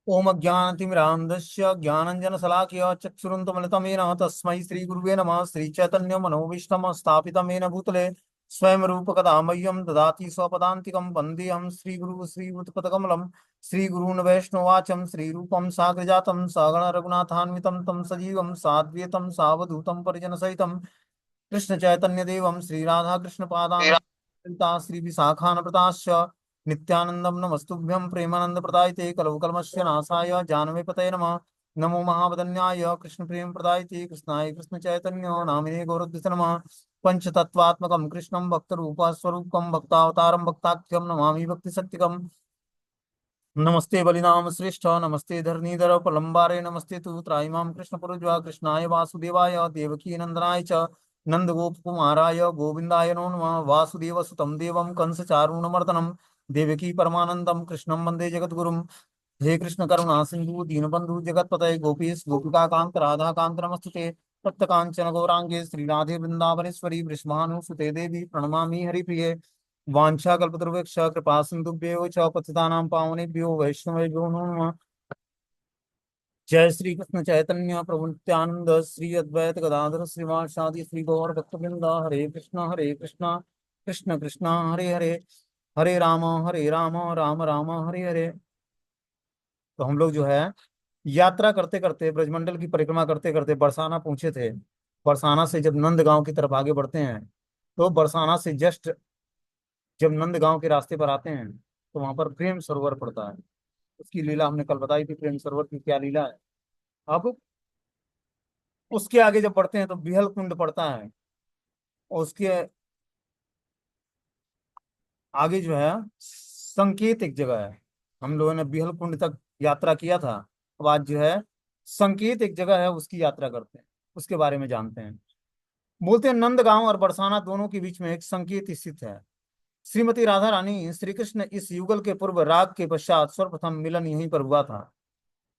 ओम अज्ञानतिमिरान्धस्य ज्ञानञ्जनशलाकया चक्षुरुन्मिलितमेन तस्मै श्रीगुरुवे नमः। श्रीचैतन्यमनोभीष्टं स्थापितं येन भूतले स्वयं रूपकदा मह्यं ददाति स्वपदान्तिकं। वन्देऽहं श्रीगुरुः श्रीयुतपदकमलं श्रीगुरून् वैष्णवाचं श्रीरूपं साग्रजातं सगण रघुनाथान्वितं तं सजीवं साद्वैतं सावधूतं परिजनसहितं कृष्ण चैतन्य देवम श्री राधा कृष्ण पादान श्री विशाखानप्रताश्च नित्यानंदम नमस्तुभ्यं प्रेमानंद प्रदायते कलौ कलमस्य नाशाय जानवे पतये नमः। नमो महावदन्याय कृष्ण प्रेम प्रदायते कृष्णाय कृष्ण चैतन्य नामिने गौरद्विष नमः। पंचतत्वात्मकं कृष्णं भक्त रूप स्वरूपं भक्तावतारं भक्ताख्यं नमामि भक्ति सत्यकम्। नमस्ते बलिनाम श्रेष्ठ नमस्ते धरणीधर प्रलंबारे नमस्ते तु त्राईमाम कृष्ण पुरुज्वा कृष्णाय वासुदेवाय देवकी नंदनाय च नंद गोप कुमाराय गोविंदाय नमो नमः। वासुदेव सुतम देवम कंस चारूणमर्दनम देवकी परमानंदम कृष्णं वंदे जगद्गुरुम। हे कृष्ण करुणा सिंधु दीनबंधु जगतपतये गोपीश गोपिका कांत राधा कांत नमस्तुते। तप्त कांचन गौरांगे श्री राधे वृंदावनेश्वरी वृषभानुसुते देवी प्रणमामि हरिप्रिये। वाञ्छाकल्पतरुभ्यश्च कृपा सिन्धुभ्यो च पतितानां पावनेभ्यो वैष्णवेभ्यो नमो नमः। जय श्री कृष्ण चैतन्य प्रभु नित्यानंद श्री अद्वैत गदाधर श्रीवासादि श्री गौर भक्तवृंद। हरे कृष्णा कृष्ण कृष्णा हरे हरे हरे राम राम राम हरे हरे। तो हम लोग जो है यात्रा करते करते ब्रजमंडल की परिक्रमा करते करते बरसाना पहुंचे थे। बरसाना से जब नंदगांव की तरफ आगे बढ़ते हैं तो बरसाना से जस्ट जब नंदगांव के रास्ते पर आते हैं तो वहां पर प्रेम सरोवर पड़ता है। उसकी लीला हमने कल बताई थी, प्रेम सरोवर की क्या लीला है। अब उसके आगे जब बढ़ते हैं तो बिहल कुंड पड़ता है। और उसके आगे जो है संकेत एक जगह है। हम लोगों ने बिहल कुंड तक यात्रा किया था। अब आज जो है संकेत एक जगह है, उसकी यात्रा करते हैं, उसके बारे में जानते हैं। बोलते हैं नंदगांव और बरसाना दोनों के बीच में एक संकेत स्थित है। श्रीमती राधा रानी श्री कृष्ण इस युगल के पूर्व राग के पश्चात सर्वप्रथम मिलन यहीं पर हुआ था।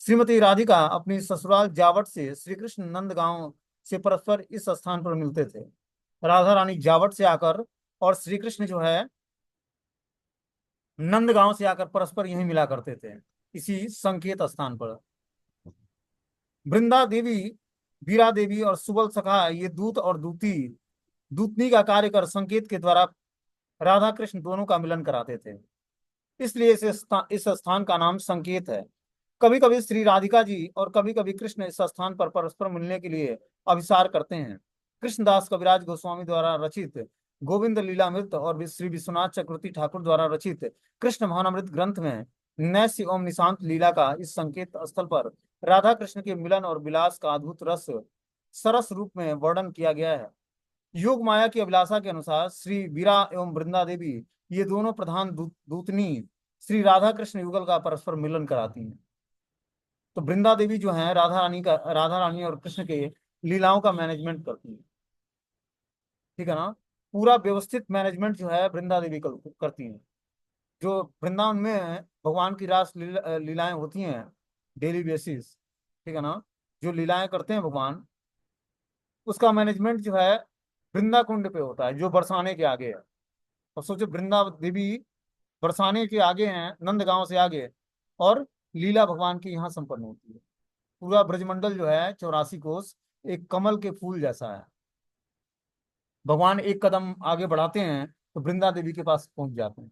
श्रीमती राधिका अपनी ससुराल जावट से श्री कृष्ण नंदगांव से परस्पर इस स्थान पर मिलते थे। राधा रानी जावट से आकर और श्री कृष्ण जो है नंदगांव से आकर परस्पर यहीं मिला करते थे, इसी संकेत स्थान पर। वृंदा देवी, बीरा देवी और सुबल सखा ये दूत और दूती दूतनी का कार्य कर संकेत के द्वारा राधा कृष्ण दोनों का मिलन कराते थे। इसलिए इस स्थान का नाम संकेत है। कभी कभी श्री राधिका जी और कभी कभी कृष्ण इस स्थान पर परस्पर मिलने के लिए अभिसार करते हैं। कृष्णदास कविराज गोस्वामी द्वारा रचित गोविंद लीलामृत और श्री विश्वनाथ चक्रवर्ती ठाकुर द्वारा रचित कृष्ण भावनामृत ग्रंथ में नैस्य ओम निशांत लीला का इस संकेत स्थल पर राधा कृष्ण के मिलन और विलास का अद्भुत रस सरस रूप में वर्णन किया गया है। योग माया की अभिलाषा के अनुसार श्री बीरा एवं वृंदा देवी ये दोनों प्रधान दूतनी श्री राधा कृष्ण युगल का परस्पर मिलन कराती हैं। तो वृंदा देवी जो है राधा रानी और कृष्ण के लीलाओं का मैनेजमेंट करती है। ठीक है ना। पूरा व्यवस्थित मैनेजमेंट जो है वृंदा देवी करती हैं। जो वृंदावन में भगवान की लीलाएं होती हैं डेली बेसिस, ठीक है ना, जो लीलाएं करते हैं भगवान, उसका मैनेजमेंट जो है वृंदा कुंड पे होता है जो बरसाने के आगे है। और सोचो वृंदा देवी बरसाने के आगे हैं, नंदगांव से आगे, और लीला भगवान की यहाँ संपन्न होती है। पूरा ब्रजमंडल जो है 84 कोस एक कमल के फूल जैसा है। भगवान एक कदम आगे बढ़ाते हैं तो वृंदा देवी के पास पहुंच जाते हैं।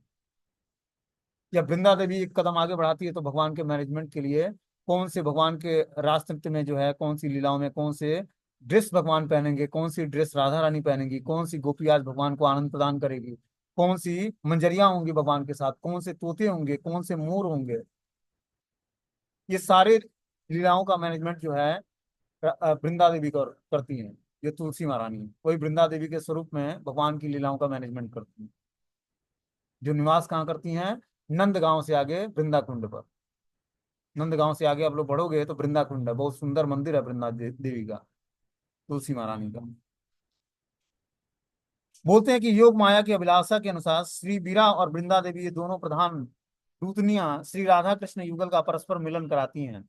या वृंदा देवी एक कदम आगे बढ़ाती है तो भगवान के मैनेजमेंट के लिए कौन से भगवान के रास नृत्य में जो है कौन सी लीलाओं में कौन से ड्रेस भगवान पहनेंगे, कौन सी ड्रेस राधा रानी पहनेंगी, कौन सी गोपी आज भगवान को आनंद प्रदान करेगी, कौन सी मंजरियां होंगी भगवान के साथ, कौन से तोते होंगे, कौन से मोर होंगे, ये सारे लीलाओं का मैनेजमेंट जो है वृंदा देवी करती हैं। ये तुलसी महारानी है, वही वृंदा देवी के स्वरूप में भगवान की लीलाओं का मैनेजमेंट करती हैं। जो निवास कहाँ करती हैं? नंदगांव से आगे वृंदा कुंड पर। नंदगांव से आगे आप लोग बढ़ोगे तो वृंदा कुंड है, बहुत सुंदर मंदिर है देवी का, तुलसी महारानी का। बोलते हैं कि योग माया की अभिलाषा के अनुसार श्री बीरा और वृंदा देवी ये दोनों प्रधान दूतनियां श्री राधा कृष्ण युगल का परस्पर मिलन कराती हैं।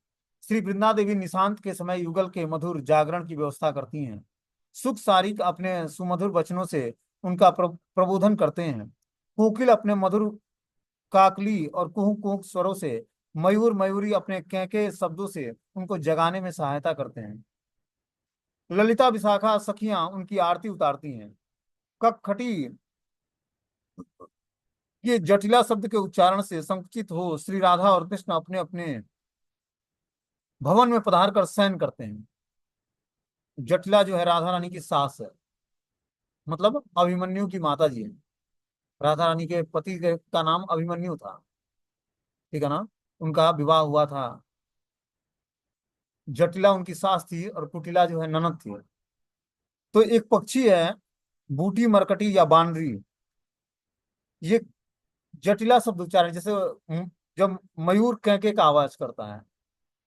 श्री वृंदा देवी निशांत के समय युगल के मधुर जागरण की व्यवस्था करती हैं। सुख सारिक अपने सुमधुर वचनों से उनका प्रबोधन करते हैं। कोकिल अपने मधुर काकली और कुहू कुहू स्वरों से मयूर मयूरी अपने केंके शब्दों से उनको जगाने में सहायता करते हैं। ललिता विशाखा सखियां उनकी आरती उतारती हैं। कखटी ये जटिला शब्द के उच्चारण से संकुचित हो श्री राधा और कृष्ण अपने अपने भवन में पधार कर शयन करते हैं। जटिला जो है राधा रानी की सास है, मतलब अभिमन्यु की माता जी है। राधा रानी के पति का नाम अभिमन्यु था, ठीक है ना। उनका विवाह हुआ था। जटिला उनकी सास थी और कुटिला जो है ननद थी। तो एक पक्षी है बूटी मरकटी या बानरी, ये जटिला शब्द उच्चारण, जैसे जब मयूर कैंके का आवाज करता है,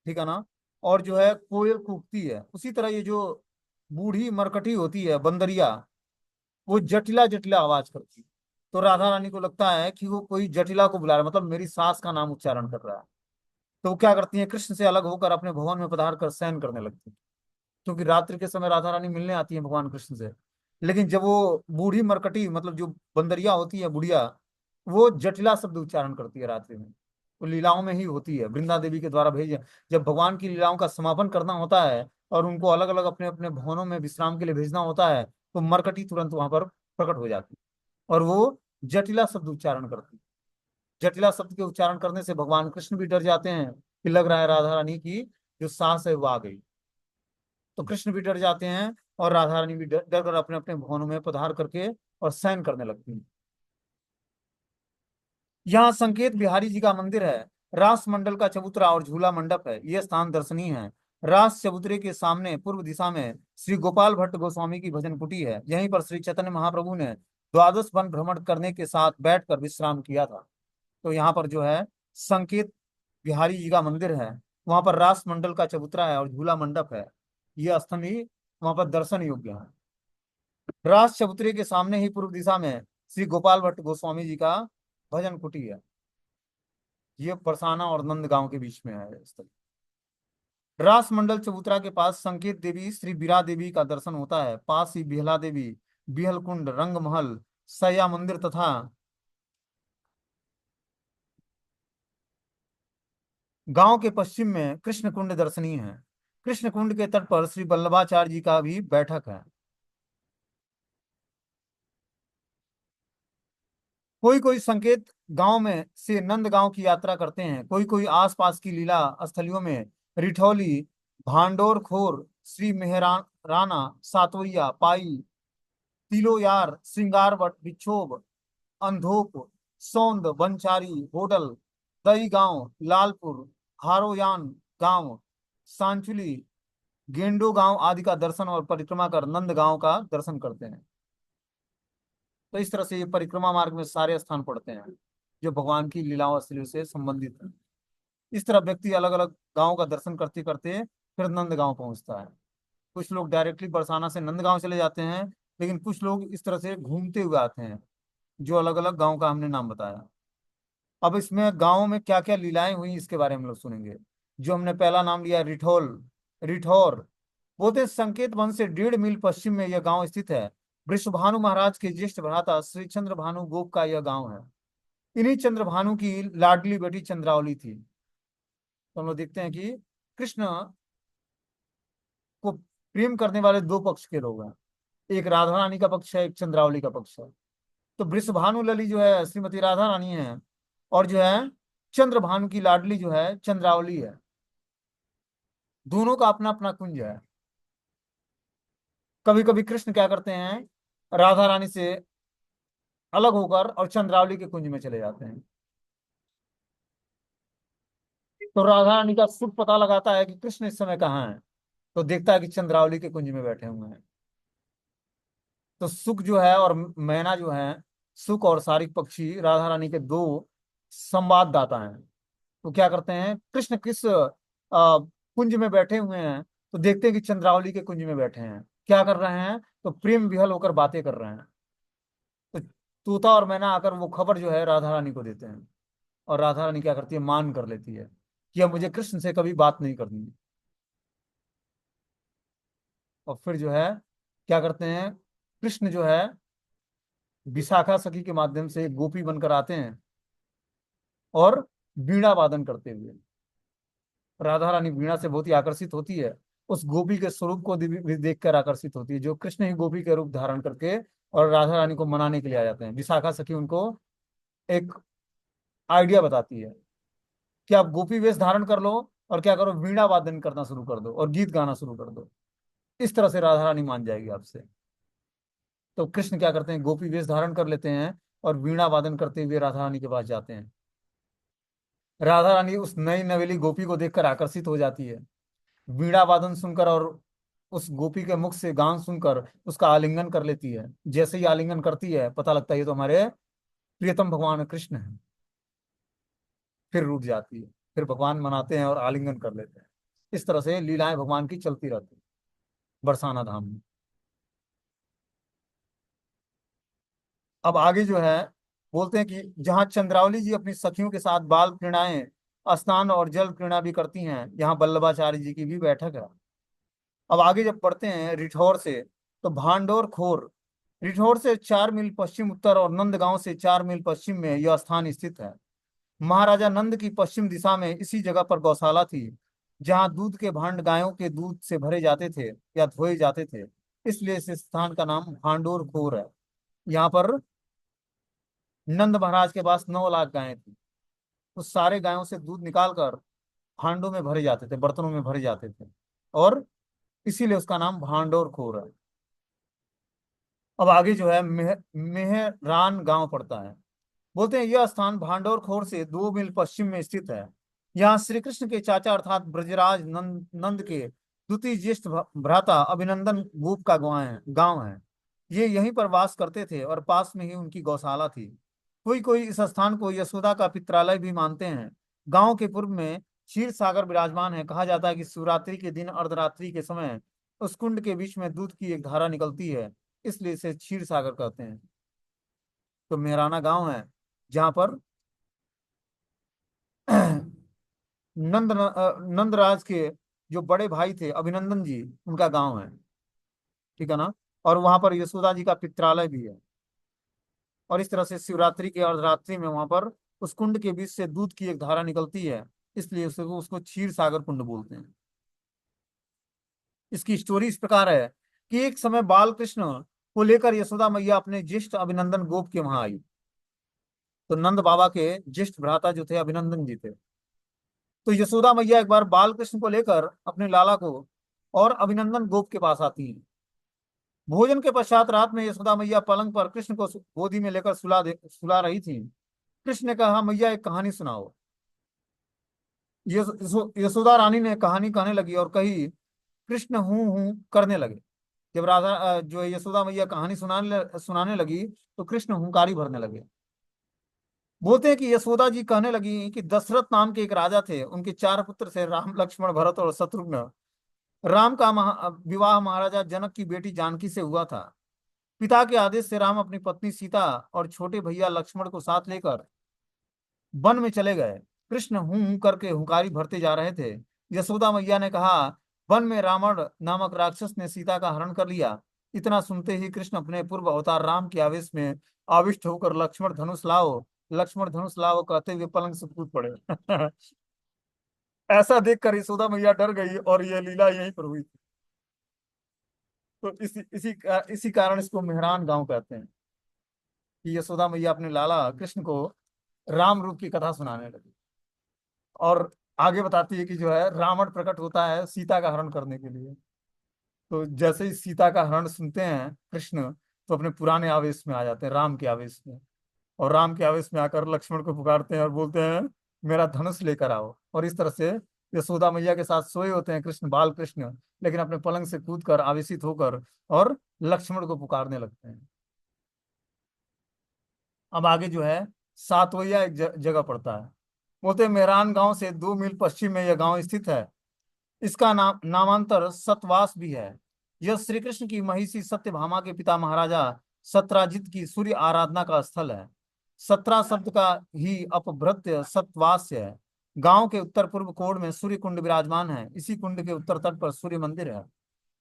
ठीक है ना, और जो है कोयल कूकती है, उसी तरह ये जो बूढ़ी मरकटी होती है बंदरिया, वो जटिला जटिला आवाज करती है। तो राधा रानी को लगता है कि वो कोई जटिला को बुला रहा है, मतलब मेरी सास का नाम उच्चारण कर रहा है। तो वो क्या करती है, कृष्ण से अलग होकर अपने भवन में पधार कर शयन करने लगती है। क्योंकि रात्रि के समय राधा रानी मिलने आती है भगवान कृष्ण से। लेकिन जब वो बूढ़ी मरकटी, मतलब जो बंदरिया होती है बुढ़िया, वो जटिला शब्द उच्चारण करती है रात्रि में। वो लीलाओं में ही होती है, वृंदा देवी के द्वारा भेजे। जब भगवान की लीलाओं का समापन करना होता है और उनको अलग अलग अपने अपने भवनों में विश्राम के लिए भेजना होता है, तो मरकटी तुरंत वहां पर प्रकट हो जाती है और वो जटिला शब्द उच्चारण करती है। जटिला शब्द के उच्चारण करने से भगवान कृष्ण भी डर जाते हैं कि लग रहा है राधा रानी की जो सांस है वो आ गई। तो कृष्ण भी डर जाते हैं और राधा रानी भी डर डर कर अपने अपने भवनों में पधार करके और शयन करने लगती हैं। यहाँ संकेत बिहारी जी का मंदिर है। रास मंडल का चबूतरा और झूला मंडप है, यह स्थान दर्शनीय है। रास चबूतरे के सामने पूर्व दिशा में श्री गोपाल भट्ट गोस्वामी की भजन कुटी है। यहीं पर श्री चैतन्य महाप्रभु ने द्वादश वन भ्रमण करने के साथ बैठकर विश्राम किया था। तो यहाँ पर जो है संकेत बिहारी जी का मंदिर है, वहां पर रास मंडल का चबूतरा है और झूला मंडप है। ये स्थल ही वहां पर दर्शन योग्य है। रास चबूतरे के सामने ही पूर्व दिशा में श्री गोपाल भट्ट गोस्वामी जी का भजन कुटी है। ये बरसाना और नंद गांव के बीच में है स्थल। रास मंडल चबूतरा के पास संकेत देवी श्री बीरा देवी का दर्शन होता है। पास ही बिहला देवी, बिहल कुंड, रंग महल, सैया मंदिर तथा गांव के पश्चिम में कृष्ण कुंड दर्शनीय है। कृष्ण कुंड के तट पर श्री वल्लभाचार्य जी का भी बैठक है। कोई कोई संकेत गांव में से नंद गांव की यात्रा करते हैं। कोई कोई आसपास की लीला स्थलियों में रिठौली, भांडोर खोर, श्री मेहरान राना, सातवैया, पाई, तिलोयार, श्रृंगारवट, बिछोब, अंधोप, सौंद, बंचारी, होडल, दई गांव, लालपुर, हारोयान गांव, सांचुली, गेंडो गांव आदि का दर्शन और परिक्रमा कर नंद गांव का दर्शन करते हैं। तो इस तरह से ये परिक्रमा मार्ग में सारे स्थान पड़ते हैं जो भगवान की लीलाओं स्थलियों से संबंधित है। इस तरह व्यक्ति अलग अलग गांव का दर्शन करते करते फिर नंद गांव पहुंचता है। कुछ लोग डायरेक्टली बरसाना से नंद गांव चले जाते हैं, लेकिन कुछ लोग इस तरह से घूमते हुए आते हैं, जो अलग अलग गांव का हमने नाम बताया। अब इसमें गांव में क्या क्या लीलाएं हुई इसके बारे में हम लोग सुनेंगे। जो हमने पहला नाम लिया रिठौल, रिठौर, बोलते हैं संकेत वन से 1.5 मील पश्चिम में यह गांव स्थित है। वृषभानु महाराज के ज्येष्ठ भ्राता श्री चंद्र भानु गोप का यह गांव है। इन्हीं चंद्र भानु की लाडली बेटी चंद्रावली थी। तो हम लोग देखते हैं कि कृष्ण को प्रेम करने वाले दो पक्ष के लोग हैं, एक राधा रानी का पक्ष है, एक चंद्रावली का पक्ष है। तो वृषभानु लली जो है श्रीमती राधा रानी है, और जो है चंद्र भानु की लाडली जो है चंद्रावली है। दोनों का अपना अपना कुंज है। कभी कभी कृष्ण क्या करते हैं, राधा रानी से अलग होकर और चंद्रावली के कुंज में चले जाते हैं। तो राधा रानी का सुख पता लगाता है कि कृष्ण इस समय कहाँ है, तो देखता है कि चंद्रावली के कुंज में बैठे हुए हैं। तो सुख जो है और मैना जो है, सुख और सारिक पक्षी राधा रानी के दो संवाददाता हैं। तो क्या करते हैं, कृष्ण किस कुंज में बैठे हुए हैं, तो देखते हैं कि चंद्रावली के कुंज में बैठे हैं। क्या कर रहे हैं, तो प्रेम विहल होकर बातें कर रहे हैं। तो तोता और मैना आकर वो खबर जो है राधा रानी को देते हैं, और राधा रानी क्या करती है, मान कर लेती है कि अब मुझे कृष्ण से कभी बात नहीं करनी है। और फिर जो है क्या करते हैं, कृष्ण जो है विशाखा सखी के माध्यम से एक गोपी बनकर आते हैं और वीणा वादन करते हुए। राधा रानी वीणा से बहुत ही आकर्षित होती है, उस गोपी के स्वरूप को भी देखकर आकर्षित होती है, जो कृष्ण ही गोपी के रूप धारण करके और राधा रानी को मनाने के लिए आ जाते हैं। विशाखा सखी उनको एक आइडिया बताती है कि आप गोपी वेश धारण कर लो और क्या करो, वीणा वादन करना शुरू कर दो और गीत गाना शुरू कर दो। इस तरह से राधा रानी मान जाएगी आपसे। तो कृष्ण क्या करते हैं, गोपी वेश धारण कर लेते हैं और वीणा वादन करते हुए राधा रानी के पास जाते हैं। राधा रानी उस नई नवेली गोपी को देखकर आकर्षित हो जाती है, वीणा वादन सुनकर और उस गोपी के मुख से गान सुनकर उसका आलिंगन कर लेती है। जैसे ही आलिंगन करती है, पता लगता है ये तो हमारे प्रियतम भगवान कृष्ण है। फिर रुक जाती है, फिर भगवान मनाते हैं और आलिंगन कर लेते हैं। इस तरह से लीलाएं भगवान की चलती रहती है बरसाना धाम में। अब आगे जो है, बोलते हैं कि जहाँ चंद्रावली जी अपनी सखियों के साथ बाल क्रीड़ाएं, स्नान और जल क्रीड़ा भी करती हैं, यहाँ वल्लभाचार्य जी की भी बैठक है। अब आगे जब पढ़ते हैं रिठौर से, तो भांडोर खोर, रिठौर से 4 मील पश्चिम उत्तर और नंदगांव से 4 मील पश्चिम में यह स्थान स्थित है। महाराजा नंद की पश्चिम दिशा में इसी जगह पर गौशाला थी, जहां दूध के भांड गायों के दूध से भरे जाते थे या धोए जाते थे। इसलिए इस स्थान का नाम भांडोर खोर है। यहाँ पर नंद महाराज के पास 9 लाख गायें थी। उस सारे गायों से दूध निकालकर भांडों में भरे जाते थे, बर्तनों में भरे जाते थे, और इसीलिए उसका नाम भांडोर खोर है। अब आगे जो है मेहरान गांव पड़ता है। बोलते हैं यह स्थान भांडोर खोर से 2 मील पश्चिम में स्थित है। यहाँ श्री कृष्ण के चाचा अर्थात ब्रजराज नंद के द्वितीय ज्येष्ठ भ्राता अभिनंदन गोप का गांव है। ये यहीं पर वास करते थे और पास में ही उनकी गौशाला थी। कोई कोई इस स्थान को यशोदा का पित्रालय भी मानते हैं। गांव के पूर्व में क्षीर सागर विराजमान है। कहा जाता है कि शिवरात्रि के दिन अर्धरात्रि के समय उस कुंड के बीच में दूध की एक धारा निकलती है, इसलिए इसे क्षीर सागर कहते हैं। तो मेहराना गांव है जहां पर नंदराज के जो बड़े भाई थे अभिनंदन जी, उनका गांव है। ठीक है ना। और वहां पर यशोदा जी का पित्रालय भी है। और इस तरह से शिवरात्रि के अर्धरात्रि में वहां पर उस कुंड के बीच से दूध की एक धारा निकलती है, इसलिए उसको क्षीर सागर कुंड बोलते हैं। इसकी स्टोरी इस प्रकार है कि एक समय बाल कृष्ण को लेकर यशोदा मैया अपने ज्येष्ठ अभिनंदन गोप के वहां आई। तो नंद बाबा के ज्येष्ठ भ्राता जो थे अभिनंदन जी थे। तो यशोदा मैया एक बार बाल कृष्ण को लेकर अपने लाला को और अभिनंदन गोप के पास आती है। भोजन के पश्चात रात में यशोदा मैया पलंग पर कृष्ण को गोदी में लेकर सुला रही थी। कृष्ण ने कहा, मैया एक कहानी सुनाओ। यशोदा रानी ने कहानी कहने लगी और कही, कृष्ण हूं हूं करने लगे। जब जो है यशोदा मैया कहानी सुनाने लगी, तो कृष्ण हुंकारी भरने लगे। बोलते हैं कि यशोदा जी कहने लगी कि दशरथ नाम के एक राजा थे, उनके 4 पुत्र थे, राम लक्ष्मण भरत और शत्रुघ्न। राम का विवाह महाराजा जनक की बेटी जानकी से हुआ था। पिता के आदेश से राम अपनी पत्नी सीता और छोटे भैया लक्ष्मण को साथ लेकर वन में चले गए। कृष्ण हूं हूं करके हुंकारी भरते जा रहे थे। यशोदा मैया ने कहा, वन में रावण नामक राक्षस ने सीता का हरण कर लिया। इतना सुनते ही कृष्ण अपने पूर्व अवतार राम के आवेश में आविष्ट होकर लक्ष्मण धनुष लाओ कहते हुए पलंग से कूद पड़े। ऐसा देखकर यशोदा मैया डर गई और यह लीला यहीं पर हुई थी। तो इसी कारण इसको मेहरान गांव कहते हैं कि यशोदा मैया अपने लाला कृष्ण को राम रूप की कथा सुनाने लगी। और आगे बताती है कि जो है रावण प्रकट होता है सीता का हरण करने के लिए। तो जैसे ही सीता का हरण सुनते हैं कृष्ण, तो अपने पुराने आवेश में आ जाते हैं, राम के आवेश में। और राम के आवेश में आकर लक्ष्मण को पुकारते हैं और बोलते हैं, मेरा धनुष लेकर आओ। और इस तरह से यशोदा मैया के साथ सोए होते हैं कृष्ण, बाल कृष्ण, लेकिन अपने पलंग से कूदकर आवेशित होकर और लक्ष्मण को पुकारने लगते हैं। अब आगे जो है सातवैया एक जगह पड़ता है। बोलते हैं मेहरान गांव से 2 मील पश्चिम में यह गांव स्थित है। इसका नामांतर सतवास भी है। यह श्री कृष्ण की महिषी सत्यभामा के पिता महाराजा सत्राजित की सूर्य आराधना का स्थल है। सत्रा शब्द का ही अपभ्रत्य सत्वास्य है। गांव के उत्तर पूर्व कोण में सूर्य कुंड विराजमान है। इसी कुंड के उत्तर तट पर सूर्य मंदिर है।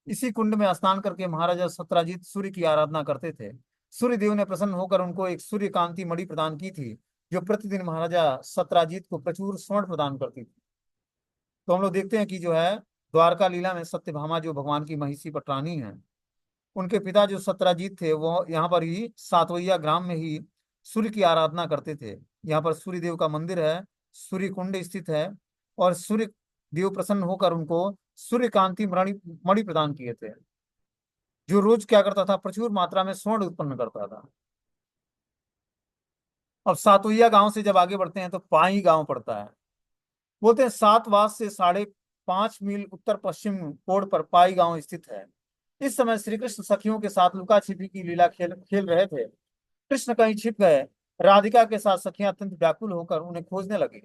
इसी कुंड में स्नान करके महाराजा सत्राजित सूर्य की आराधना करते थे। सूर्य देव ने प्रसन्न होकर उनको एक सूर्य कांति मणि प्रदान की थी, जो प्रतिदिन महाराजा सत्राजीत को प्रचुर स्वर्ण प्रदान करती थी। तो हम लोग देखते हैं कि जो है द्वारका लीला में सत्यभामा जो भगवान की महिषी पटरानी है, उनके पिता जो सत्राजीत थे वो यहाँ पर ही सातवैया ग्राम में ही सूर्य की आराधना करते थे। यहाँ पर सूर्य देव का मंदिर है, सूर्य कुंड स्थित है, और सूर्य देव प्रसन्न होकर उनको सूर्यकांति मणि मणि प्रदान किए थे, जो रोज क्या करता था, प्रचुर मात्रा में स्वर्ण उत्पन्न करता था। अब सातोइया गांव से जब आगे बढ़ते हैं तो पाई गांव पड़ता है। बोलते हैं 7 वास से 5.5 मील उत्तर पश्चिम कोण पर पाई गांव स्थित है। इस समय श्री कृष्ण सखियों के साथ लुका छिपी की लीला खेल खेल रहे थे। कृष्ण कहीं छिप गए। राधिका के साथ सखियां अत्यंत व्याकुल होकर उन्हें खोजने लगी।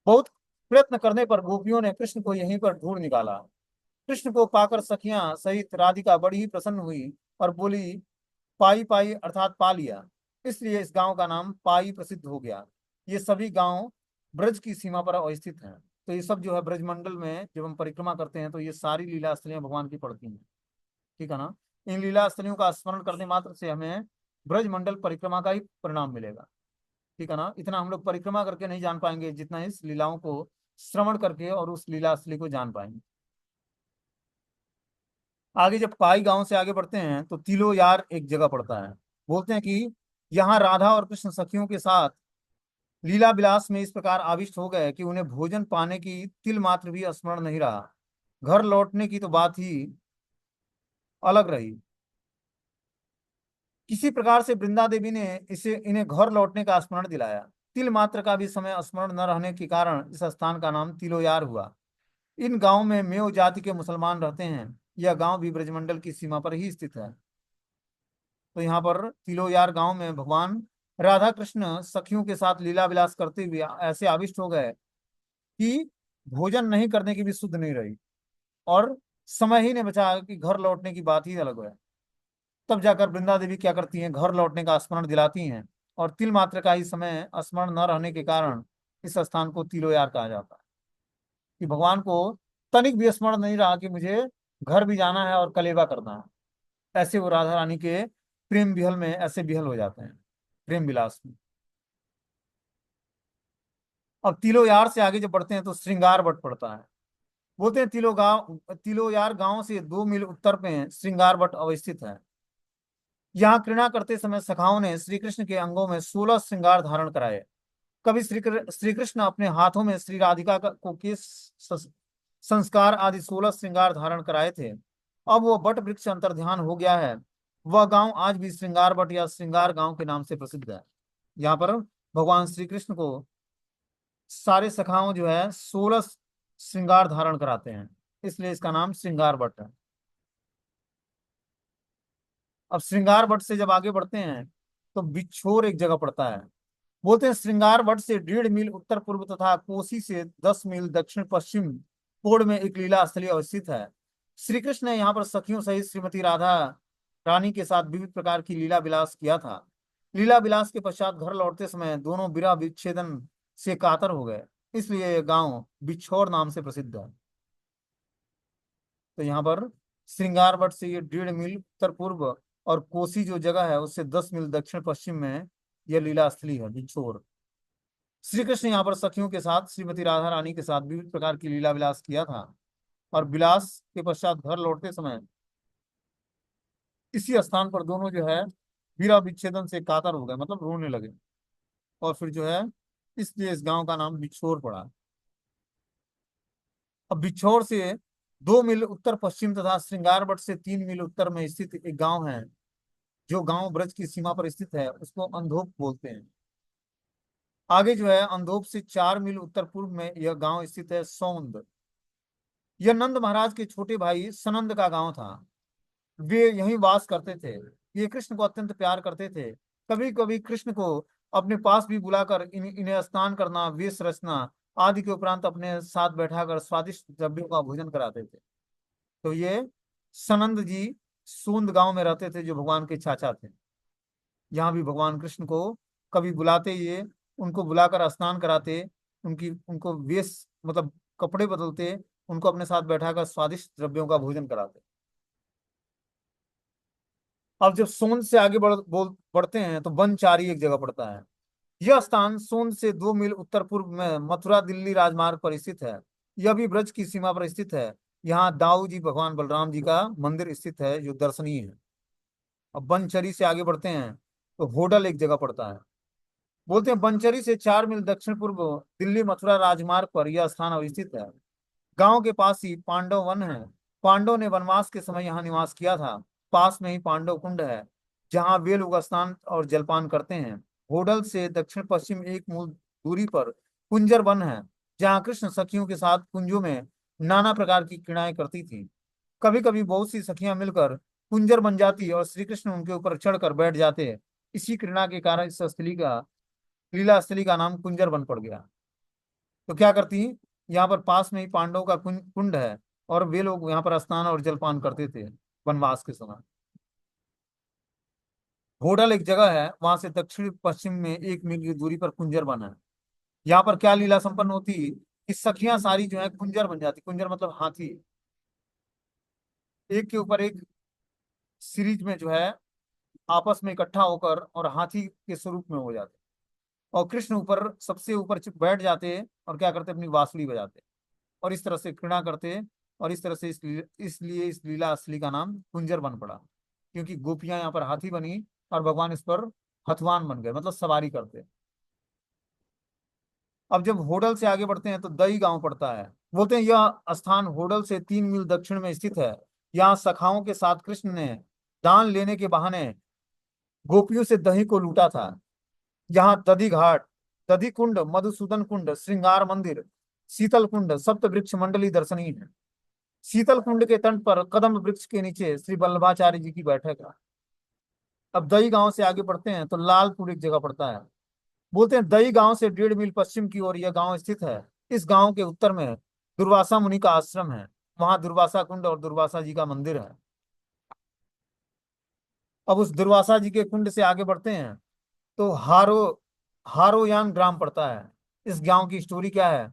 बहुत प्रयत्न करने पर गोपियों ने कृष्ण को यहीं पर ढूंढ निकाला। कृष्ण को पाकर सखियां सहित राधिका बड़ी ही प्रसन्न हुई और बोली, पाई पाई अर्थात पा लिया। इसलिए इस गांव का नाम पाई प्रसिद्ध हो गया। ये सभी गांव ब्रज की सीमा पर अवस्थित हैं। तो ये सब जो है ब्रजमंडल में जब हम परिक्रमा करते हैं तो ये सारी लीला स्थलियां भगवान की पड़ती हैं। ठीक है ना। इन लीला स्थलियों का स्मरण करने मात्र से हमें ब्रजमंडल परिक्रमा का ही परिणाम मिलेगा। ठीक है ना। इतना हम लोग परिक्रमा करके नहीं जान पाएंगे जितना इस लीलाओं को श्रवण करके और उस लीला स्थली को जान पाएंगे। आगे जब पाई गांव से आगे बढ़ते हैं तो तिलो यार एक जगह पड़ता है। बोलते हैं कि यहाँ राधा और कृष्ण सखियों के साथ लीला विलास में इस प्रकार आविष्ट हो गए कि उन्हें भोजन पाने की तिल मात्र भी स्मरण नहीं रहा। घर लौटने की तो बात ही अलग रही। किसी प्रकार से वृंदा देवी ने इसे इन्हें घर लौटने का स्मरण दिलाया। तिल मात्र का भी समय स्मरण न रहने के कारण इस स्थान का नाम तिलोयार हुआ। इन गांव में मेव जाति के मुसलमान रहते हैं। यह गांव भी ब्रजमंडल की सीमा पर ही स्थित है। तो यहाँ पर तिलोयार गांव में भगवान राधा कृष्ण सखियों के साथ लीला विलास करते हुए ऐसे आविष्ट हो गए कि भोजन नहीं करने की भी सुध नहीं रही, और समय ही नहीं बचा कि घर लौटने की बात ही अलग है। तब जाकर वृंदा देवी क्या करती हैं, घर लौटने का स्मरण दिलाती हैं, और तिल मात्र का ही समय स्मरण न रहने के कारण इस स्थान को तिलोयार कहा जाता है। कि भगवान को तनिक भी स्मरण नहीं रहा कि मुझे घर भी जाना है और कलेवा करना है। ऐसे वो राधा रानी के प्रेम विहल में ऐसे विहल हो जाते हैं, प्रेम विलास में। अब तिलोयार से आगे जब बढ़ते हैं तो श्रृंगार बट पड़ता है। बोलते हैं तिलोयार गांव से 2 मील उत्तर में श्रृंगार बट अवस्थित है। यहाँ क्रीड़ा करते समय सखाओं ने श्री कृष्ण के अंगों में 16 श्रृंगार धारण कराए। कभी श्री कृष्ण अपने हाथों में श्री राधिका को केस संस्कार आदि 16 श्रृंगार धारण कराए थे। अब वो बट वृक्ष अंतर्ध्यान हो गया है। वह गांव आज भी श्रृंगार बट या श्रृंगार गांव के नाम से प्रसिद्ध है। यहाँ पर भगवान श्री कृष्ण को सारे सखाओं जो है 16 श्रृंगार धारण कराते हैं, इसलिए इसका नाम श्रृंगार बट है। अब श्रृंगार बट से जब आगे बढ़ते हैं तो बिछोर एक जगह पड़ता है। बोलते हैं श्रृंगार बट से 1.5 मील उत्तर पूर्व तथा कोसी से 10 मील दक्षिण पश्चिम पूर्व में एक लीला स्थली अवस्थित है। श्री कृष्ण ने यहाँ पर सखियों सहित श्रीमती राधा रानी के साथ विविध प्रकार की लीला विलास किया था। लीला विलास के पश्चात घर लौटते समय दोनों विरह विच्छेदन से कातर हो गए, इसलिए यह गांव बिछोर नाम से प्रसिद्ध है। तो यहाँ पर श्रृंगार बट से ये 1.5 मील उत्तर पूर्व और कोसी जो जगह है उससे 10 मील दक्षिण पश्चिम में यह लीला स्थली है बिछोर। श्री कृष्ण यहाँ पर सखियों के साथ श्रीमती राधा रानी के साथ विविध प्रकार की लीला विलास किया था, और विलास के पश्चात घर लौटते समय इसी स्थान पर दोनों जो है विरह विच्छेदन से कातर हो गए, मतलब रोने लगे, और फिर जो है इसलिए इस गांव का नाम बिछोर पड़ा। अब बिछोर से 2 मील उत्तर पश्चिम तथा श्रृंगारबट से 3 मील उत्तर में स्थित एक गांव है। जो गांव ब्रज की सीमा पर स्थित है उसको अंधोप बोलते हैं। आगे जो है अंधोप से 4 मील उत्तर पूर्व में यह गांव स्थित है सौंद। यह नंद महाराज के छोटे भाई सनंद का गांव था। वे यहीं वास करते थे। ये कृष्ण को अत्यंत प्यार करते थे। कभी कभी कृष्ण को अपने पास भी बुलाकर इन्हें स्नान करना, वेश रचना आदि के उपरांत अपने साथ बैठाकर स्वादिष्ट द्रव्यों का भोजन कराते थे। तो ये सनंद जी सूंद गांव में रहते थे, जो भगवान के चाचा थे। यहाँ भी भगवान कृष्ण को कभी बुलाते, ये उनको बुलाकर स्नान कराते, उनकी उनको वेश मतलब कपड़े बदलते, उनको अपने साथ बैठाकर स्वादिष्ट द्रव्यों का भोजन कराते। अब जब सोन से आगे बढ़ते हैं तो बनचारी एक जगह पड़ता है। यह स्थान सोन से 2 मील उत्तर पूर्व में मथुरा दिल्ली राजमार्ग पर स्थित है। यह भी ब्रज की सीमा पर स्थित है। यहाँ दाऊ जी भगवान बलराम जी का मंदिर स्थित है जो दर्शनीय है। अब बनचरी से आगे बढ़ते हैं तो होडल एक जगह पड़ता है। बोलते हैं बनचरी से 4 मील दक्षिण पूर्व दिल्ली मथुरा राजमार्ग पर यह स्थान अवस्थित है। गांव के पास ही पांडव वन है। पांडव ने वनवास के समय यहाँ निवास किया था। पास में ही पांडव कुंड है जहाँ वे लोग स्नान और जलपान करते हैं। होडल से दक्षिण पश्चिम 1 मील दूरी पर कुंजर वन है जहाँ कृष्ण सखियों के साथ कुंजों में नाना प्रकार की क्रीड़ाएं करती थी। कभी कभी बहुत सी सखियां मिलकर कुंजर बन जाती और श्री कृष्ण उनके ऊपर चढ़कर बैठ जाते। इसी क्रीड़ा के कारण इस स्थली का लीला स्थली का नाम कुंजर वन पड़ गया। तो क्या करती, यहाँ पर पास में ही पांडवों का कुंड है और वे लोग यहाँ पर स्नान और जलपान करते थे वनवास के समय। होडल एक जगह है, वहां से दक्षिण पश्चिम में 1 मील की दूरी पर कुंजर वन है। यहाँ पर क्या लीला संपन्न होती कि सखियां सारी जो है कुंजर बन जाती। कुंजर मतलब हाथी, एक के ऊपर एक सीरीज में जो है आपस में इकट्ठा होकर और हाथी के स्वरूप में हो जाते। और कृष्ण ऊपर सबसे ऊपर बैठ जाते और क्या करते, अपनी बांसुरी बजाते और इस तरह से क्रीड़ा करते। और इस तरह से इसलिए इस लीला असली का नाम कुंजर बन पड़ा, क्योंकि गोपियां यहाँ पर हाथी बनी और भगवान इस पर हथवान बन गए, मतलब सवारी करते। अब जब होडल से आगे बढ़ते हैं तो दई गांव पड़ता है। बोलते हैं यह स्थान होडल से 3 मील दक्षिण में स्थित है। यहाँ सखाओं के साथ कृष्ण ने दान लेने के बहाने गोपियों से दही को लूटा था। यहाँ दधी घाट, दधी कुंड, मधुसूदन कुंड, श्रृंगार मंदिर, शीतल कुंड, सप्त वृक्ष मंडली दर्शनीय है। शीतल कुंड के तट पर कदम वृक्ष के नीचे श्री वल्लभाचार्य जी की बैठक है। अब दही गांव से आगे बढ़ते हैं तो लालपुर एक जगह पड़ता है। बोलते हैं दही गांव से 1.5 मील पश्चिम की ओर यह गांव स्थित है। इस गांव के उत्तर में दुर्वासा मुनि का आश्रम है। वहां दुर्वासा कुंड और दुर्वासा जी का मंदिर है। अब उस दुर्वासा जी के कुंड से आगे बढ़ते हैं तो हारोयान ग्राम पड़ता है। इस गांव की स्टोरी क्या है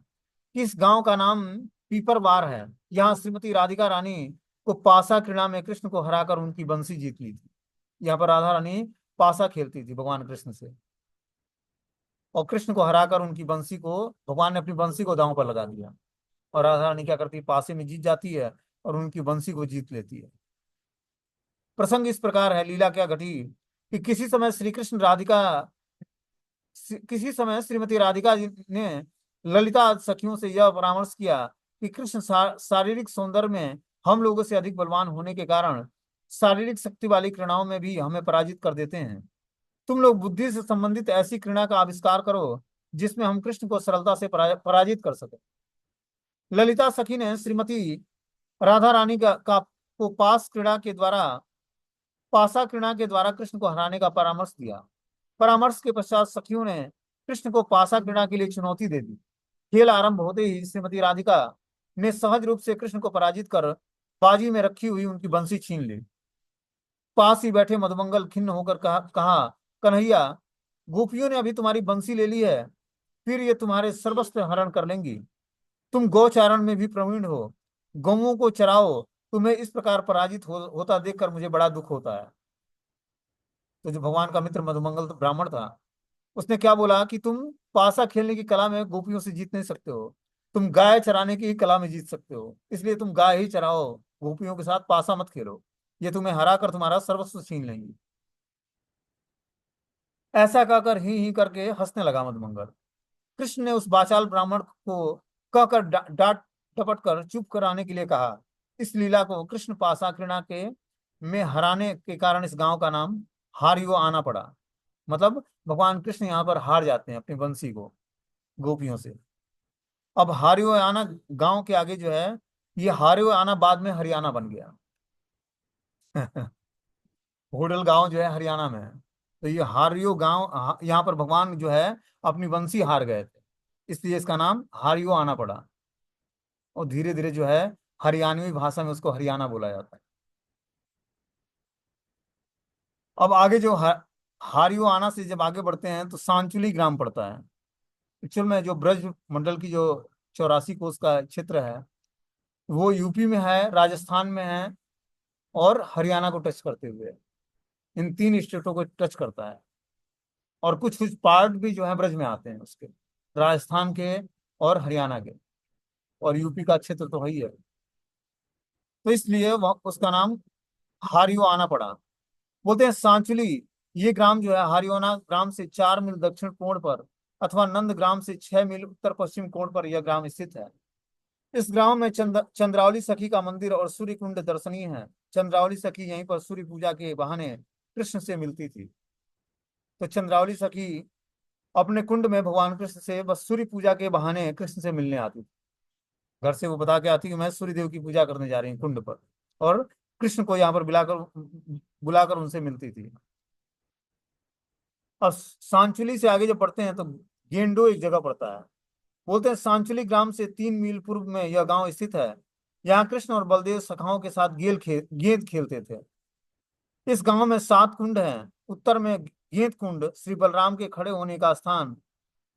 कि इस गांव का नाम पीपरवार है। यहाँ श्रीमती राधिका रानी को पासा क्रीड़ा में कृष्ण को हराकर उनकी बंसी जीत ली थी। यहाँ पर राधा रानी पासा खेलती थी भगवान कृष्ण से, और कृष्ण को हराकर उनकी बंसी को, भगवान ने अपनी बंसी को दांव पर लगा दिया और राधा रानी क्या करती है, पासे में जीत जाती है और उनकी बंसी को जीत लेती है। प्रसंग इस प्रकार है, लीला क्या घटी कि किसी समय श्रीमती राधिका जी ने ललिता सखियों से यह परामर्श किया कि कृष्ण शारीरिक सौंदर्य में हम लोगों से अधिक बलवान होने के कारण शारीरिक शक्ति वाली क्रीड़ाओं में भी हमें पराजित कर देते हैं। तुम लोग बुद्धि से संबंधित ऐसी क्रीड़ा का आविष्कार करो जिसमें हम कृष्ण को सरलता से पराजित कर सके। ललिता सखी ने श्रीमती राधा रानी को पासा क्रीड़ा के द्वारा कृष्ण को हराने का परामर्श दिया। परामर्श के पश्चात सखियों ने कृष्ण को पासा क्रीड़ा के लिए चुनौती दे दी। खेल आरंभ होते ही श्रीमती राधिका ने सहज रूप से कृष्ण को पराजित कर बाजी में रखी हुई उनकी बंसी छीन ली। पास ही बैठे मधुमंगल खिन्न होकर कहा, कन्हैया, गोपियों ने अभी तुम्हारी बंसी ले ली है, फिर ये तुम्हारे सर्वस्व हरण कर लेंगी। तुम गौचारण में भी प्रवीण हो, गौओं को चराओ, तुम्हें इस प्रकार पराजित होता देखकर मुझे बड़ा दुख होता है। तो जो भगवान का मित्र मधुमंगल तो ब्राह्मण था, उसने क्या बोला कि तुम पासा खेलने की कला में गोपियों से जीत नहीं सकते हो, तुम गाय चराने की ही कला में जीत सकते हो, इसलिए तुम गाय ही चराओ, गोपियों के साथ पासा मत खेलो, ये तुम्हें हरा कर तुम्हारा सर्वस्व छीन लेंगी। ऐसा कहकर ही करके हंसने लगा मधुमंगल। कृष्ण ने उस बाचाल ब्राह्मण को कहकर डांट डपट कर चुप कराने के लिए कहा। इस लीला को कृष्ण पासा क्रीड़ा के में हराने के कारण इस गांव का नाम हारियो आना पड़ा। मतलब भगवान कृष्ण यहाँ पर हार जाते हैं अपनी बंसी को गोपियों से। अब हारियो आना गांव के आगे जो है, ये हारियो आना बाद में हरियाणा बन गया। होडल गांव जो है हरियाणा में है। तो ये हारियो गांव, यहाँ पर भगवान जो है अपनी बंसी हार गए थे, इसलिए इसका नाम हारियो आना पड़ा। और धीरे धीरे जो है हरियाणवी भाषा में उसको हरियाणा बोला जाता है। अब आगे जो हारियो आना से जब आगे बढ़ते हैं तो सांचुली ग्राम पड़ता है। एक्चुअल में जो ब्रज मंडल की जो 84 कोस का क्षेत्र है, वो यूपी में है, राजस्थान में है और हरियाणा को टच करते हुए इन 3 स्टेटों को टच करता है। और कुछ कुछ पार्ट भी जो है ब्रज में आते हैं उसके, राजस्थान के और हरियाणा के, और यूपी का क्षेत्र तो है ही है। तो इसलिए वह उसका नाम हारियो आना पड़ा। बोलते हैं सांचुली, ये ग्राम जो है हारियोना ग्राम से 4 मील दक्षिण कोण पर अथवा नंद ग्राम से 6 मील उत्तर पश्चिम कोण पर यह ग्राम स्थित है। इस ग्राम में चंद्रावली सखी का मंदिर और सूर्य कुंड दर्शनीय है। चंद्रावली सखी यहीं पर सूर्य पूजा के बहाने कृष्ण से मिलती थी। तो चंद्रावली सखी अपने कुंड में भगवान कृष्ण से बस सूर्य पूजा के बहाने कृष्ण से मिलने आती थी। घर से वो बता के आती कि मैं सूर्य देव की पूजा करने जा रही हूँ कुंड पर, और कृष्ण को यहाँ पर बुलाकर बुलाकर उनसे मिलती थी। और सांचुली से आगे जब बढ़ते हैं तो गेंडो एक जगह पड़ता है। बोलते हैं सांचुली ग्राम से 3 मील पूर्व में यह गांव स्थित है। यहाँ कृष्ण और बलदेव सखाओं के साथ गेंद खेलते थे। इस गांव में 7 कुंड हैं। उत्तर में गेंद कुंड श्री बलराम के खड़े होने का स्थान,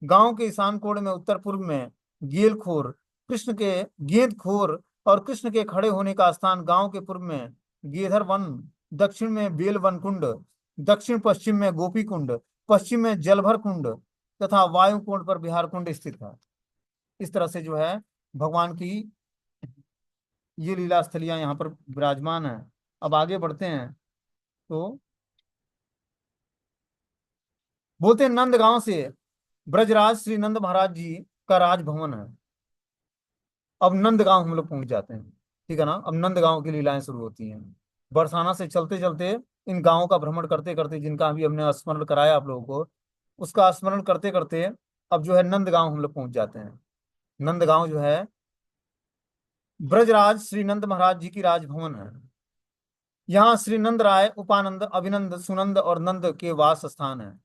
गांव के ईशान कोण में उत्तर पूर्व में गेलखोर कृष्ण के गेंद खोर और कृष्ण के खड़े होने का स्थान गांव के पूर्व में गेधर वन, दक्षिण में बेल वन कुंड, दक्षिण पश्चिम में गोपी कुंड, पश्चिम में जलभर कुंड तथा वायु कुंड पर बिहार कुंड स्थित है। इस तरह से जो है भगवान की ये लीला स्थलियां यहाँ पर विराजमान है। अब आगे बढ़ते हैं तो बोलते हैं नंदगांव से ब्रजराज श्री नंद महाराज जी का राजभवन है। अब नंदगांव हम लोग पहुंच जाते हैं, ठीक है ना। अब नंदगांव की लीलाएं शुरू होती हैं। बरसाना से चलते चलते इन गांवों का भ्रमण करते करते, जिनका अभी हमने स्मरण कराया आप लोगों को, उसका स्मरण करते करते अब जो है नंदगांव हम लोग पहुंच जाते हैं। नंदगांव जो है ब्रजराज श्री नंद महाराज जी की राजभवन है। यहाँ श्री नंद राय, उपानंद, अभिनंद, सुनंद और नंद के वास स्थान है।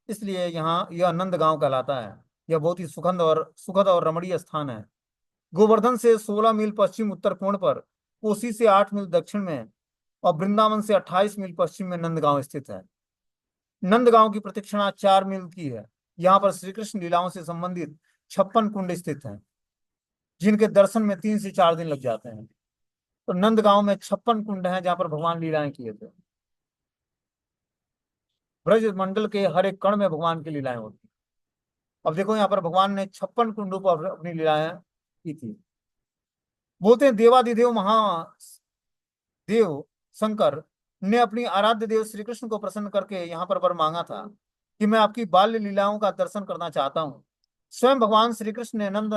इसलिए यहाँ यह नंद गांव कहलाता है। यह बहुत ही सुखद और रमणीय स्थान है। गोवर्धन से 16 मील पश्चिम उत्तर कोण पर, कोसी से 8 मील दक्षिण में और वृंदावन से 28 मील पश्चिम में नंदगांव स्थित है। नंदगांव की प्रदक्षिणा 4 मील की है। यहाँ पर श्री कृष्ण लीलाओं से संबंधित 56 कुंड स्थित हैं, जिनके दर्शन में 3 से 4 दिन लग जाते हैं। तो नंदगांव में 56 कुंड हैं जहाँ पर भगवान लीलाएं किए थे। ब्रज मंडल के हर एक कण में भगवान की लीलाएं होती। अब देखो यहाँ पर भगवान ने 56 कुंडों पर अपनी लीलाएं की थी। बोलते हैं देवादिदेव महादेव शंकर ने अपनी आराध्य देव श्री कृष्ण को प्रसन्न करके यहाँ पर वर मांगा था कि मैं आपकी बाल्य लीलाओं का दर्शन करना चाहता हूँ। स्वयं भगवान श्री कृष्ण ने नंद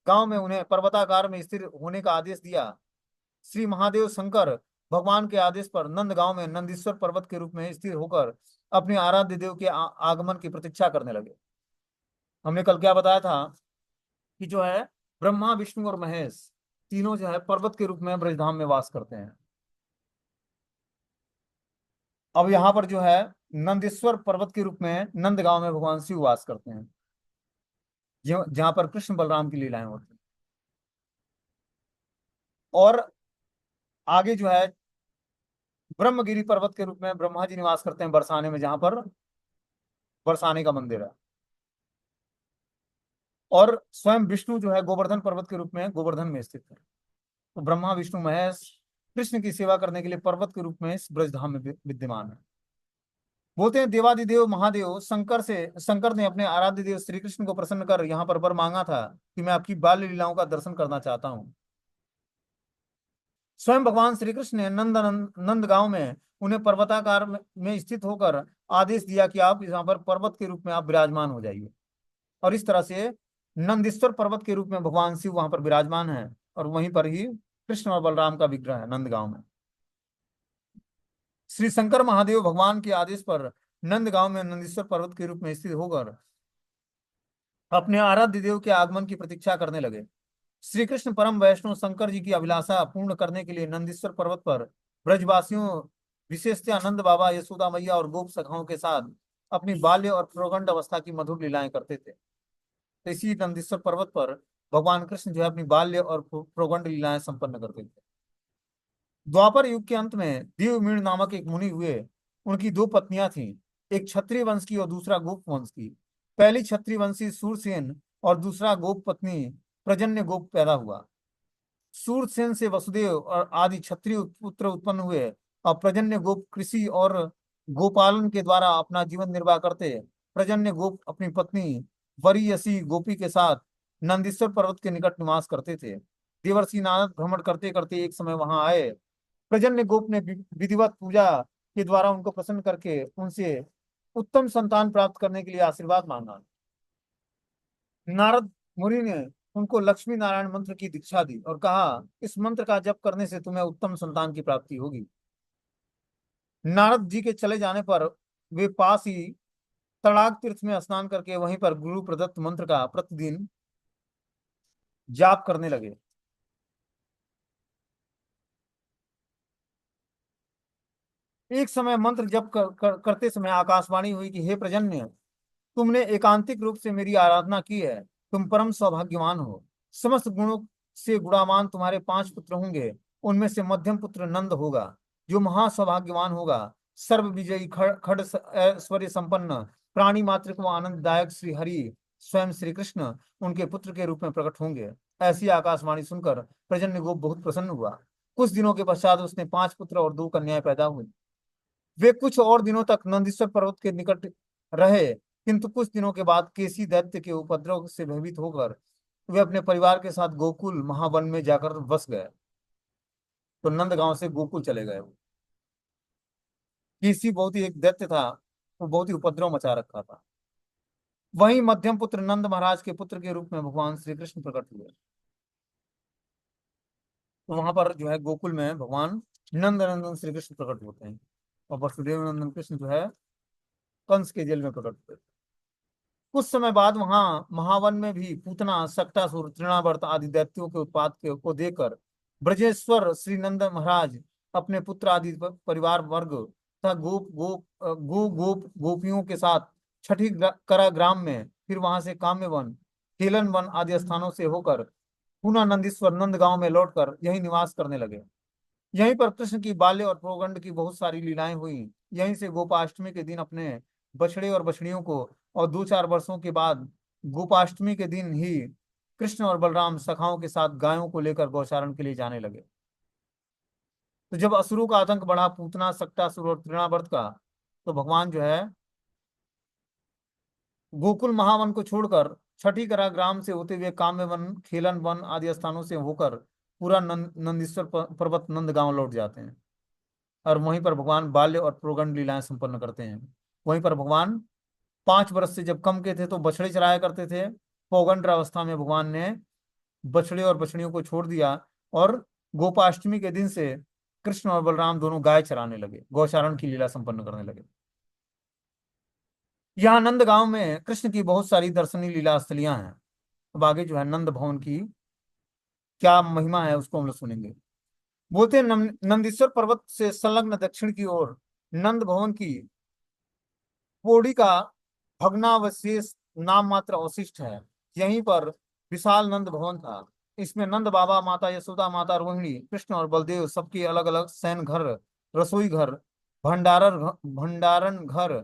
गांव में उन्हें पर्वताकार में स्थिर होने का आदेश दिया। श्री महादेव शंकर भगवान के आदेश पर नंद गांव में नंदीश्वर पर्वत के रूप में स्थिर होकर अपने आराध्य देव के आगमन की प्रतीक्षा करने लगे। हमने कल क्या बताया था कि जो है ब्रह्मा, विष्णु और महेश तीनों जो है पर्वत के रूप में ब्रजधाम में वास करते हैं। अब यहाँ पर जो है नंदीश्वर पर्वत के रूप में नंदगांव में भगवान शिव वास करते हैं, जो जहां पर कृष्ण बलराम की लीलाएं होती हैं। और आगे जो है ब्रह्मगिरी पर्वत के रूप में ब्रह्मा जी निवास करते हैं बरसाने में, जहां पर बरसाने का मंदिर है। और स्वयं विष्णु जो है गोवर्धन पर्वत के रूप में गोवर्धन में स्थित है। तो ब्रह्मा, विष्णु, महेश कृष्ण की सेवा करने के लिए पर्वत के रूप में इस ब्रजधाम में विद्यमान है। बोलते हैं देवादिदेव महादेव शंकर ने अपने आराध्य देव श्री कृष्ण को प्रसन्न कर यहाँ पर वर मांगा था कि मैं आपकी बाल्य लीलाओं का दर्शन करना चाहता हूँ। स्वयं भगवान श्री कृष्ण ने नंद गांव में उन्हें पर्वताकार में स्थित होकर आदेश दिया कि आप यहाँ पर पर्वत के रूप में आप विराजमान हो जाइए। और इस तरह से नंदीश्वर पर्वत के रूप में भगवान शिव वहां पर विराजमान है, और वहीं पर ही कृष्ण और बलराम का विग्रह है नंदगांव में। श्री शंकर महादेव भगवान के आदेश पर नंदगांव में नंदीश्वर पर्वत के रूप में स्थित होकर अपने आराध्य देव के आगमन की प्रतीक्षा करने लगे। श्री कृष्ण परम वैष्णव शंकर जी की अभिलाषा पूर्ण करने के लिए नंदीश्वर पर्वत पर ब्रजवासियों, विशेषतः नंद बाबा, यशोदा मैया और गोप सखाओं के साथ अपनी बाल्य और प्रौगंड अवस्था की मधुर लीलाएं करते थे। तो इसी नंदीश्वर पर्वत पर भगवान कृष्ण जो है अपनी बाल्य और प्रौगंड लीलाएं संपन्न करते थे। द्वापर युग के अंत में देवमीण नामक एक मुनि हुए। उनकी 2 पत्नियां थीं, एक क्षत्रिय वंश की और दूसरा गोप वंश की। पहली क्षत्रिय वंशी सूरसेन और दूसरा गोप पत्नी प्रजन्य गोप पैदा हुआ। सूरसेन से वसुदेव और आदि क्षत्रिय पुत्र उत्पन्न हुए और प्रजन्य गोप कृषि और गोपालन के द्वारा अपना जीवन निर्वाह करते प्रजन्य गोप अपनी पत्नी वरीयसी गोपी के साथ नंदीश्वर पर्वत के निकट निवास करते थे। देवर्षि नारद भ्रमण करते करते एक समय वहां आए। प्रजन्य गोप ने विधिवत पूजा के द्वारा उनको प्रसन्न करके उनसे उत्तम संतान प्राप्त करने के लिए आशीर्वाद मांगा। नारद मुनि ने उनको लक्ष्मी नारायण मंत्र की दीक्षा दी और कहा, इस मंत्र का जप करने से तुम्हें उत्तम संतान की प्राप्ति होगी। नारद जी के चले जाने पर वे पास ही तड़ाक तीर्थ में स्नान करके वहीं पर गुरु प्रदत्त मंत्र का प्रतिदिन जाप करने लगे। एक समय मंत्र जप करते समय आकाशवाणी हुई कि हे प्रजन्य, तुमने एकांतिक रूप से मेरी आराधना की है। तुम परम सौभाग्यवान हो। समस्त गुणों से गुणावान तुम्हारे 5 पुत्र होंगे। उनमें से मध्यम पुत्र नंद होगा, जो महासौभाग्यवान होगा। सर्व विजयी खड़ ऐश्वर्य संपन्न प्राणी मात्र को आनंददायक श्री हरि स्वयं श्री कृष्ण उनके पुत्र के रूप में प्रकट होंगे। ऐसी आकाशवाणी सुनकर प्रजन्य गोप बहुत प्रसन्न हुआ। कुछ दिनों के पश्चात उसने 5 पुत्र और 2 कन्याएं पैदा हुई। वे कुछ और दिनों तक नंदीश्वर पर्वत के निकट रहे, किंतु कुछ दिनों के बाद केसी दैत्य के उपद्रव से भयभीत होकर वे अपने परिवार के साथ गोकुल महावन में जाकर बस गए। तो नंद गांव से गोकुल चले गए। केसी बहुत ही एक दैत्य था, वो बहुत ही उपद्रव मचा रखा था। वहीं मध्यम पुत्र नंद महाराज के पुत्र के रूप में भगवान श्री कृष्ण प्रकट हुए। तो वहां पर जो है गोकुल में भगवान नंद नंदन श्री कृष्ण प्रकट होते हैं, और वसुदेव नंदन कृष्ण जो है कंस के जेल में प्रकट हुए। कुछ समय बाद वहां महावन में भी पूतना, सक्टासुर, तृणावर्त आदि दैत्यों के उत्पात को देखकर ब्रजेश्वर श्री नंद महाराज अपने पुत्र आदि परिवार वर्ग तथा गोप गोपियों के साथ छठी करा ग्राम में, फिर वहां से काम्य वन, केलन वन आदि स्थानों से होकर पुनः नंदीश्वर नंद गांव में लौटकर यही निवास करने लगे। यहीं पर कृष्ण की बाल्य और प्रोगंड की बहुत सारी लीलाएं हुई। यहीं से गोपाष्टमी के दिन अपने बछड़े और बछड़ियों को, और 2-4 वर्षों के बाद गोपाष्टमी के दिन ही कृष्ण और बलराम सखाओं के साथ गायों को लेकर गौचारण के लिए जाने लगे। तो जब असुरों का आतंक बढ़ा, पूतना, सक्टासुर और तृणावर्त का, तो भगवान जो है गोकुल महावन को छोड़कर छठी करा ग्राम से होते हुए काम्य वन, खेलन वन आदि स्थानों से होकर पूरा नंदीश्वर पर्वत नंद गांव लौट जाते हैं, और वहीं पर भगवान बाल्य और प्रोगंड लीलाएं संपन्न करते हैं। वहीं पर भगवान 5 वर्ष से जब कम के थे तो बछड़े चराया करते थे। पौगंड अवस्था में भगवान ने बछड़े और बछड़ियों को छोड़ दिया, और गोपाष्टमी के दिन से कृष्ण और बलराम दोनों गाय चराने लगे, गौचारण की लीला संपन्न करने लगे। यहाँ नंद गांव में कृष्ण की बहुत सारी दर्शनीय लीला स्थलियां हैं। अब आगे जो है नंद भवन की क्या महिमा है उसको हम लोग सुनेंगे। बोलते हैं नंदीश्वर पर्वत से संलग्न दक्षिण की ओर नंद भवन की पौड़ी का भग्नावशेष नाम मात्र अवशिष्ट है। यहीं पर विशाल नंद भवन था। इसमें नंद बाबा, माता यशोदा, माता रोहिणी, कृष्ण और बलदेव सबके अलग अलग शयन घर, रसोई घर, भंडारण घर,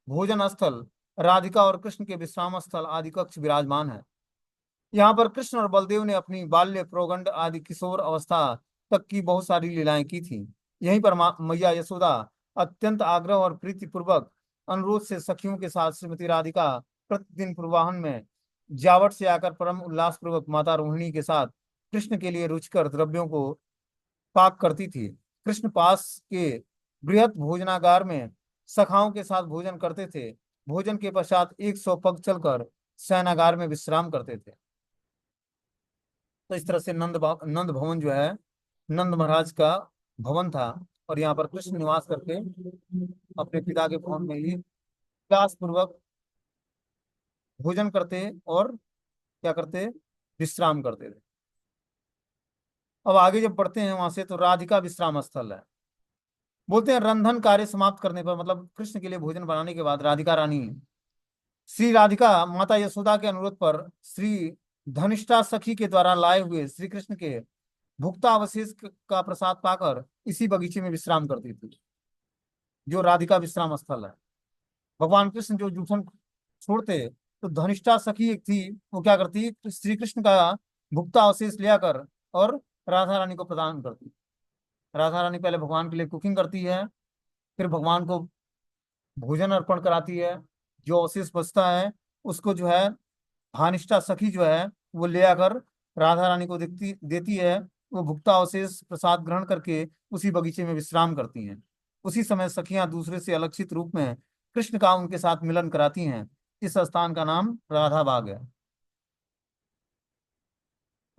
भोजन स्थल, राधिका और कृष्ण के विश्राम स्थल आदि कक्ष विराजमान है। यहाँ पर कृष्ण और बलदेव ने अपनी बाल्य, प्रौगंड आदि किशोर अवस्था तक की बहुत सारी लीलाएं की थी। यहीं पर मैया यशोदा अत्यंत आग्रह और प्रीति पूर्वक अनुरोध से सखियों के साथ श्रीमती राधिका प्रतिदिन पूर्वाहन में जावट से आकर परम उल्लास पूर्वक माता रोहिणी के साथ कृष्ण के लिए रुचिकर द्रव्यों को पाक करती थी। कृष्ण पास के बृहत भोजनागार में सखाओं के साथ भोजन करते थे। भोजन के पश्चात 100 पग चलकर शयनागार में विश्राम करते थे। तो इस तरह से नंद भवन जो है नंद महाराज का भवन था, और यहाँ पर कृष्ण निवास करके अपने पिता के भवन में ही विलास पूर्वक भोजन करते और क्या करते, विश्राम करते थे। अब आगे जब बढ़ते हैं वहां से, तो राधिका विश्राम स्थल है। बोलते हैं रंधन कार्य समाप्त करने पर, मतलब कृष्ण के लिए भोजन बनाने के बाद राधिका रानी श्री राधिका माता यशोदा के अनुरोध पर श्री धनिष्ठा सखी के द्वारा लाए हुए श्री कृष्ण के भुक्तावशेष का प्रसाद पाकर इसी बगीचे में विश्राम करती थी, जो राधिका विश्राम स्थल है। भगवान कृष्ण जो जूठन छोड़ते, तो धनिष्ठा सखी एक थी, वो क्या करती, श्री कृष्ण का भुक्तावशेष ले आकर और राधा रानी को प्रदान करती। राधा रानी पहले भगवान के लिए कुकिंग करती है, फिर भगवान को भोजन अर्पण कराती है, जो अवशेष बचता है उसको जो है भानिष्ठा सखी जो है वो ले आकर राधा रानी को देती देती है। वो भुक्ता अवशेष प्रसाद ग्रहण करके उसी बगीचे में विश्राम करती हैं। उसी समय सखियां दूसरे से अलक्षित रूप में कृष्ण का उनके साथ मिलन कराती हैं। इस स्थान का नाम राधा बाग है।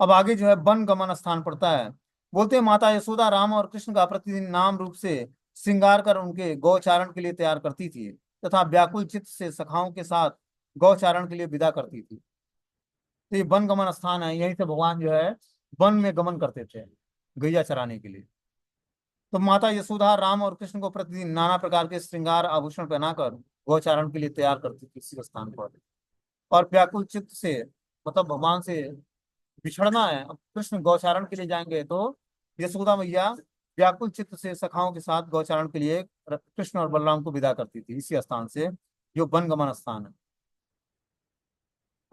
अब आगे जो है वन गमन स्थान पड़ता है। बोलते हैं माता यशोदा राम और कृष्ण का प्रतिदिन नाम रूप से श्रृंगार कर उनके गौचारण के लिए तैयार करती थी तथा व्याकुल चित्त से सखाओं के साथ गौचारण के लिए विदा करती थी। तो ये वन गमन स्थान है, यहीं से भगवान जो है वन में गमन करते थे गैया चराने के लिए। तो माता यशोदा राम और कृष्ण को प्रतिदिन नाना प्रकार के श्रृंगार आभूषण पहनाकर गौचारण के लिए तैयार करती थी इसी स्थान पर। और व्याकुल चित्त से मतलब भगवान से बिछड़ना है, अब कृष्ण गौचारण के लिए जाएंगे तो यशोदा मैया व्याकुल चित्त से सखाओं के साथ गौचारण के लिए कृष्ण और बलराम को विदा करती थी इसी स्थान से, जो वन गमन स्थान है।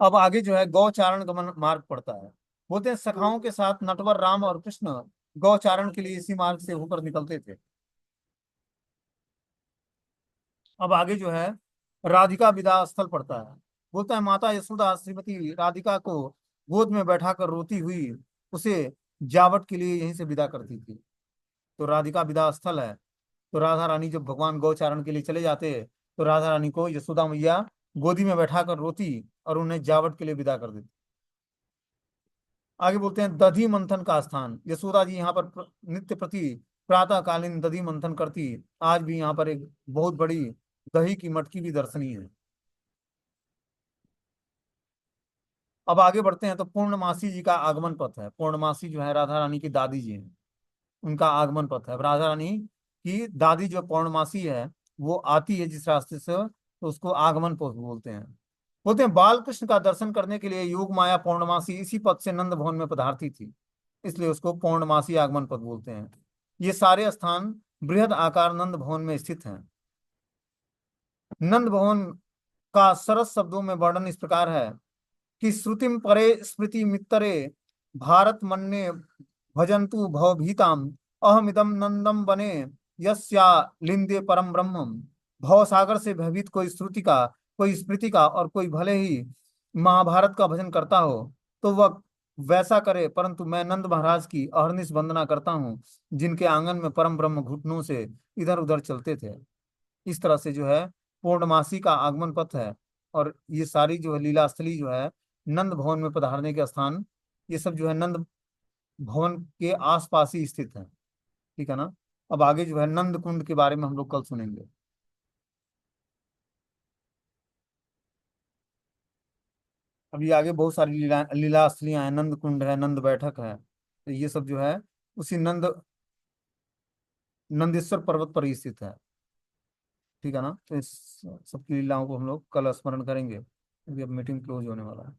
अब आगे जो है गौचारण गमन मार्ग पड़ता है। बोलते हैं सखाओं के साथ नटवर राम और कृष्ण गौचारण के लिए इसी मार्ग से होकर निकलते थे। अब आगे जो है राधिका विदा स्थल पड़ता है। बोलता है माता यशोदा श्रीमती राधिका को गोद में बैठाकर रोती हुई उसे जावट के लिए यहीं से विदा करती थी। तो राधिका विदा स्थल है। तो राधा रानी जब भगवान गौचारण के लिए चले जाते तो राधा रानी को यशोदा मैया गोदी में बैठाकर रोती और उन्हें जावट के लिए विदा कर देती। आगे बोलते हैं दधी मंथन का स्थान। यशोदा जी यहाँ पर नित्य प्रति प्रातः कालीन दधी मंथन करती। आज भी यहाँ पर एक बहुत बड़ी दही की मटकी भी दर्शनीय है। अब आगे बढ़ते हैं तो पूर्णमासी जी का आगमन पथ है। पूर्णमासी जो है राधा रानी की दादी जी हैं, उनका आगमन पथ है। राधा रानी की दादी जो पौर्णमासी है वो आती है जिस रास्ते से तो उसको आगमन पथ बोलते हैं। बोलते हैं बाल कृष्ण का दर्शन करने के लिए योग माया पौर्णमासी इसी पथ से नंद भवन में पधारती थी, इसलिए उसको पौर्णमासी आगमन पथ बोलते हैं। ये सारे स्थान बृहद आकार नंद भवन में स्थित हैं। नंद भवन का सरस शब्दों में वर्णन इस प्रकार है कि श्रुतिम परे स्मृति मित्तरे भारत मन्ये भजन्तु भवभीताम अहमिदम नंदम बने यस्या लिंदे परम ब्रह्मम। भव सागर से भयभीत कोई श्रुति का, कोई स्मृति का और कोई भले ही महाभारत का भजन करता हो तो वह वैसा करे, परंतु मैं नंद महाराज की अहरनिश वंदना करता हूँ जिनके आंगन में परम ब्रह्म घुटनों से इधर उधर चलते थे। इस तरह से जो है पूर्णमासी का आगमन पथ है। और ये सारी जो है लीला स्थली जो है नंद भवन में पधारने के स्थान, ये सब जो है नंद भवन के आसपास ही स्थित है। ठीक है ना। अब आगे जो है नंद कुंड के बारे में हम लोग कल सुनेंगे। अभी आगे बहुत सारी लीला स्थलियां हैं, नंद कुंड है, नंद बैठक है, तो ये सब जो है उसी नंदेश्वर पर्वत पर ही स्थित है। ठीक है ना। तो इस सबकी लीलाओं को हम लोग कल स्मरण करेंगे। अभी अब मीटिंग क्लोज होने वाला है।